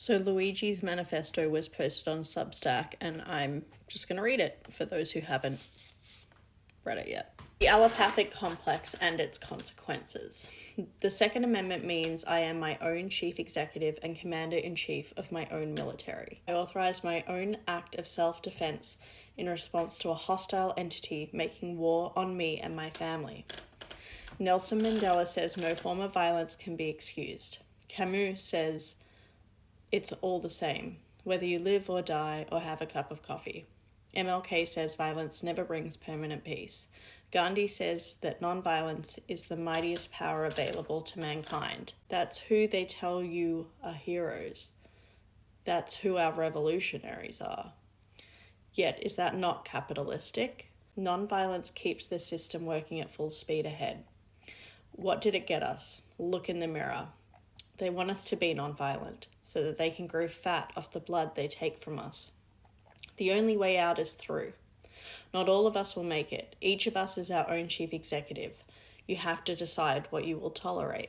So Luigi's manifesto was posted on Substack, and I'm just going to read it for those who haven't read it yet. The allopathic complex and its consequences. The Second Amendment means I am my own chief executive and commander-in-chief of my own military. I authorize my own act of self-defense in response to a hostile entity making war on me and my family. Nelson Mandela says no form of violence can be excused. Camus says it's all the same, whether you live or die or have a cup of coffee. MLK says violence never brings permanent peace. Gandhi says that non-violence is the mightiest power available to mankind. That's who they tell you are heroes. That's who our revolutionaries are. Yet, is that not capitalistic? Non-violence keeps the system working at full speed ahead. What did it get us? Look in the mirror. They want us to be non-violent so that they can grow fat off the blood they take from us. The only way out is through. Not all of us will make it. Each of us is our own chief executive. You have to decide what you will tolerate.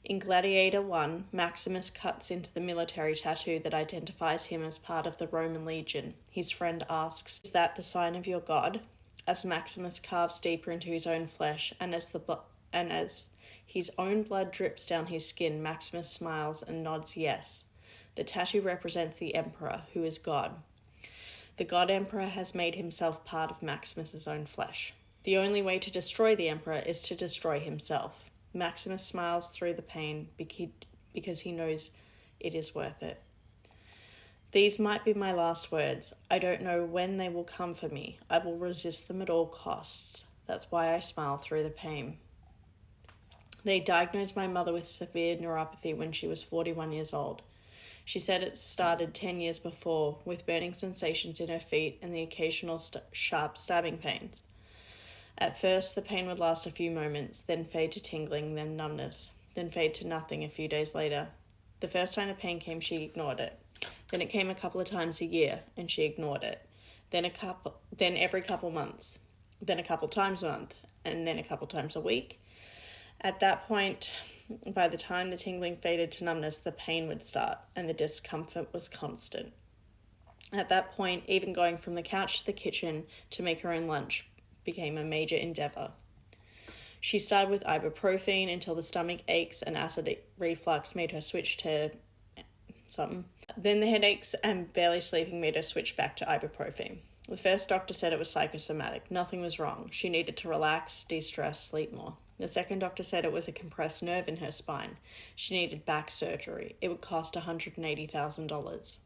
In Gladiator 1, Maximus cuts into the military tattoo that identifies him as part of the Roman legion. His friend asks, "Is that the sign of your god?" As Maximus carves deeper into his own flesh, and as his own blood drips down his skin, Maximus smiles and nods yes. The tattoo represents the Emperor, who is God. The God Emperor has made himself part of Maximus's own flesh. The only way to destroy the Emperor is to destroy himself. Maximus smiles through the pain because he knows it is worth it. These might be my last words. I don't know when they will come for me. I will resist them at all costs. That's why I smile through the pain. They diagnosed my mother with severe neuropathy when she was 41 years old. She said it started 10 years before, with burning sensations in her feet and the occasional sharp stabbing pains. At first, the pain would last a few moments, then fade to tingling, then numbness, then fade to nothing a few days later. The first time the pain came, she ignored it. Then it came a couple of times a year, and she ignored it. Then every couple months, then a couple times a month, and then a couple times a week. At that point, by the time the tingling faded to numbness, the pain would start, and the discomfort was constant. At that point, even going from the couch to the kitchen to make her own lunch became a major endeavor. She started with ibuprofen until the stomach aches and acid reflux made her switch to something. Then the headaches and barely sleeping made her switch back to ibuprofen. The first doctor said it was psychosomatic. Nothing was wrong. She needed to relax, de-stress, sleep more. The second doctor said it was a compressed nerve in her spine. She needed back surgery. It would cost $180,000.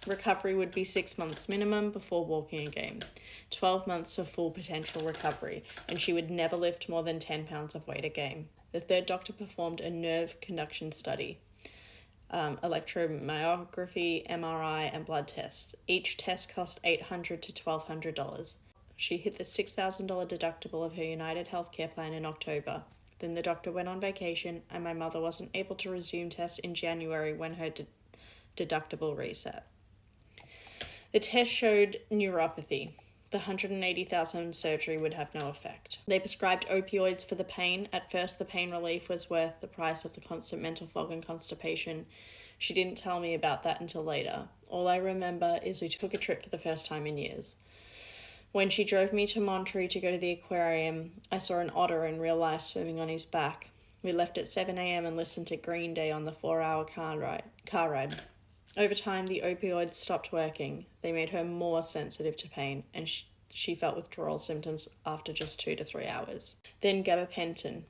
Recovery would be 6 months minimum before walking again, 12 months for full potential recovery, and she would never lift more than 10 pounds of weight again. The third doctor performed a nerve conduction study, electromyography, MRI, and blood tests. Each test cost $800 to $1,200. She hit the $6,000 deductible of her United Healthcare plan in October. Then the doctor went on vacation, and my mother wasn't able to resume tests in January when her deductible reset. The test showed neuropathy. The $180,000 surgery would have no effect. They prescribed opioids for the pain. At first, the pain relief was worth the price of the constant mental fog and constipation. She didn't tell me about that until later. All I remember is we took a trip for the first time in years. When she drove me to Monterey to go to the aquarium, I saw an otter in real life swimming on his back. We left at 7 a.m. and listened to Green Day on the 4-hour car ride. Over time, the opioids stopped working. They made her more sensitive to pain, and she felt withdrawal symptoms after just 2 to 3 hours. Then gabapentin.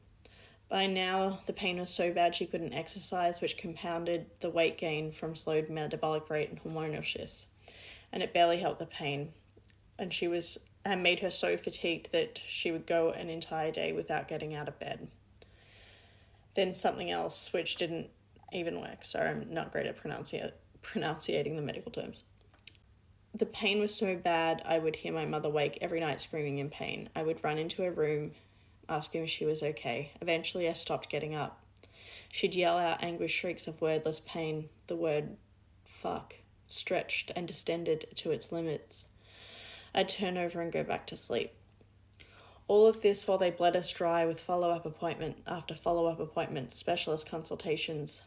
By now, the pain was so bad she couldn't exercise, which compounded the weight gain from slowed metabolic rate and hormonal shifts. And it barely helped the pain. And made her so fatigued that she would go an entire day without getting out of bed. Then something else, which didn't even work. Sorry, I'm not great at pronunciating the medical terms. The pain was so bad, I would hear my mother wake every night screaming in pain. I would run into her room, asking if she was okay. Eventually, I stopped getting up. She'd yell out anguished shrieks of wordless pain. The word fuck stretched and distended to its limits. I'd turn over and go back to sleep. All of this while they bled us dry with follow-up appointment after follow-up appointment, specialist consultations.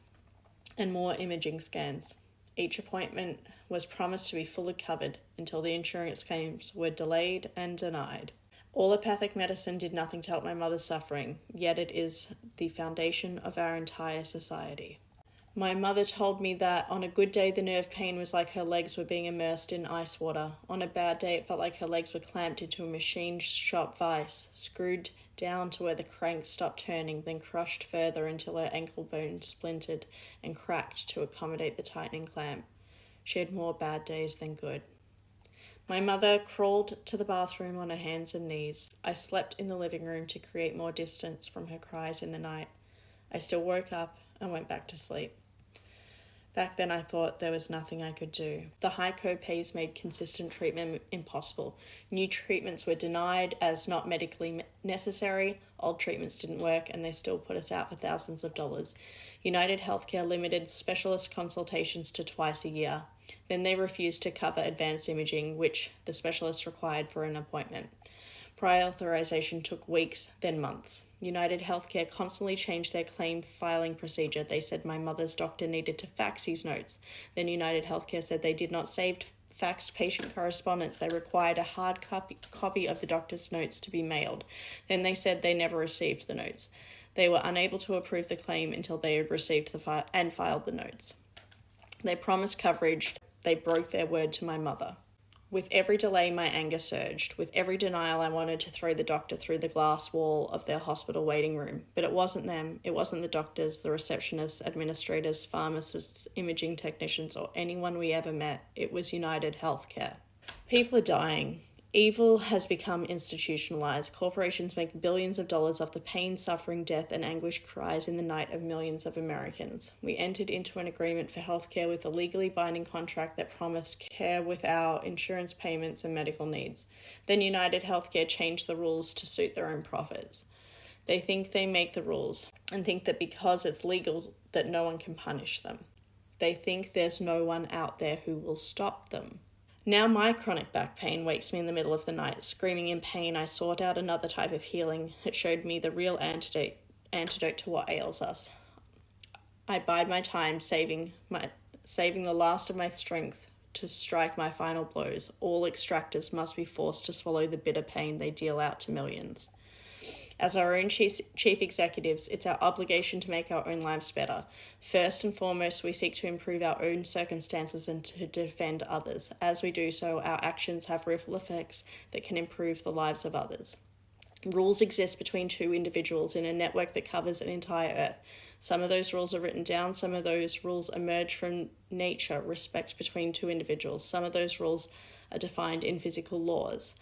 and more imaging scans. Each appointment was promised to be fully covered until the insurance claims were delayed and denied. Allopathic medicine did nothing to help my mother's suffering, yet it is the foundation of our entire society. My mother told me that on a good day the nerve pain was like her legs were being immersed in ice water. On a bad day it felt like her legs were clamped into a machine shop vise, screwed down to where the crank stopped turning, then crushed further until her ankle bone splintered and cracked to accommodate the tightening clamp. She had more bad days than good. My mother crawled to the bathroom on her hands and knees. I slept in the living room to create more distance from her cries in the night. I still woke up and went back to sleep. Back then I thought there was nothing I could do. The high co-pays made consistent treatment impossible. New treatments were denied as not medically necessary. Old treatments didn't work and they still put us out for thousands of dollars. United Healthcare limited specialist consultations to twice a year. Then they refused to cover advanced imaging, which the specialist required for an appointment. Prior authorization took weeks, then months. United Healthcare constantly changed their claim filing procedure. They said my mother's doctor needed to fax his notes. Then United Healthcare said they did not save faxed patient correspondence. They required a hard copy of the doctor's notes to be mailed. Then they said they never received the notes. They were unable to approve the claim until they had received the and filed the notes. They promised coverage. They broke their word to my mother. With every delay, my anger surged. With every denial, I wanted to throw the doctor through the glass wall of their hospital waiting room. But it wasn't them. It wasn't the doctors, the receptionists, administrators, pharmacists, imaging technicians, or anyone we ever met. It was United Healthcare. People are dying. Evil has become institutionalized. Corporations make billions of dollars off the pain, suffering, death, and anguish cries in the night of millions of Americans. We entered into an agreement for healthcare with a legally binding contract that promised care with our insurance payments and medical needs. Then United Healthcare changed the rules to suit their own profits. They think they make the rules and think that because it's legal that no one can punish them. They think there's no one out there who will stop them. Now my chronic back pain wakes me in the middle of the night. Screaming in pain, I sought out another type of healing. It showed me the real antidote to what ails us. I bide my time, saving the last of my strength to strike my final blows. All extractors must be forced to swallow the bitter pain they deal out to millions. As our own chief executives, it's our obligation to make our own lives better. First and foremost, we seek to improve our own circumstances and to defend others. As we do so, our actions have ripple effects that can improve the lives of others. Rules exist between two individuals in a network that covers an entire earth. Some of those rules are written down. Some of those rules emerge from nature, respect between two individuals. Some of those rules are defined in physical laws,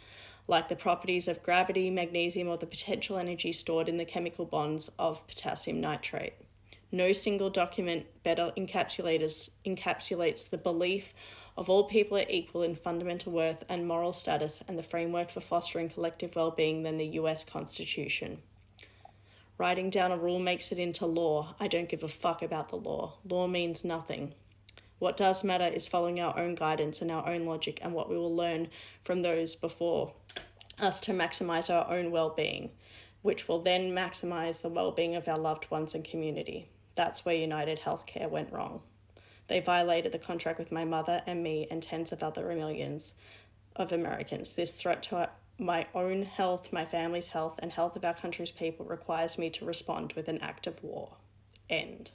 like the properties of gravity, magnesium, or the potential energy stored in the chemical bonds of potassium nitrate. No single document better encapsulates the belief of all people are equal in fundamental worth and moral status and the framework for fostering collective well-being than the US Constitution. Writing down a rule makes it into law. I don't give a fuck about the law. Law means nothing. What does matter is following our own guidance and our own logic and what we will learn from those before us to maximize our own well-being, which will then maximize the well-being of our loved ones and community. That's where United Healthcare went wrong. They violated the contract with my mother and me and tens of other millions of Americans. This threat to my own health, my family's health, and health of our country's people requires me to respond with an act of war. End.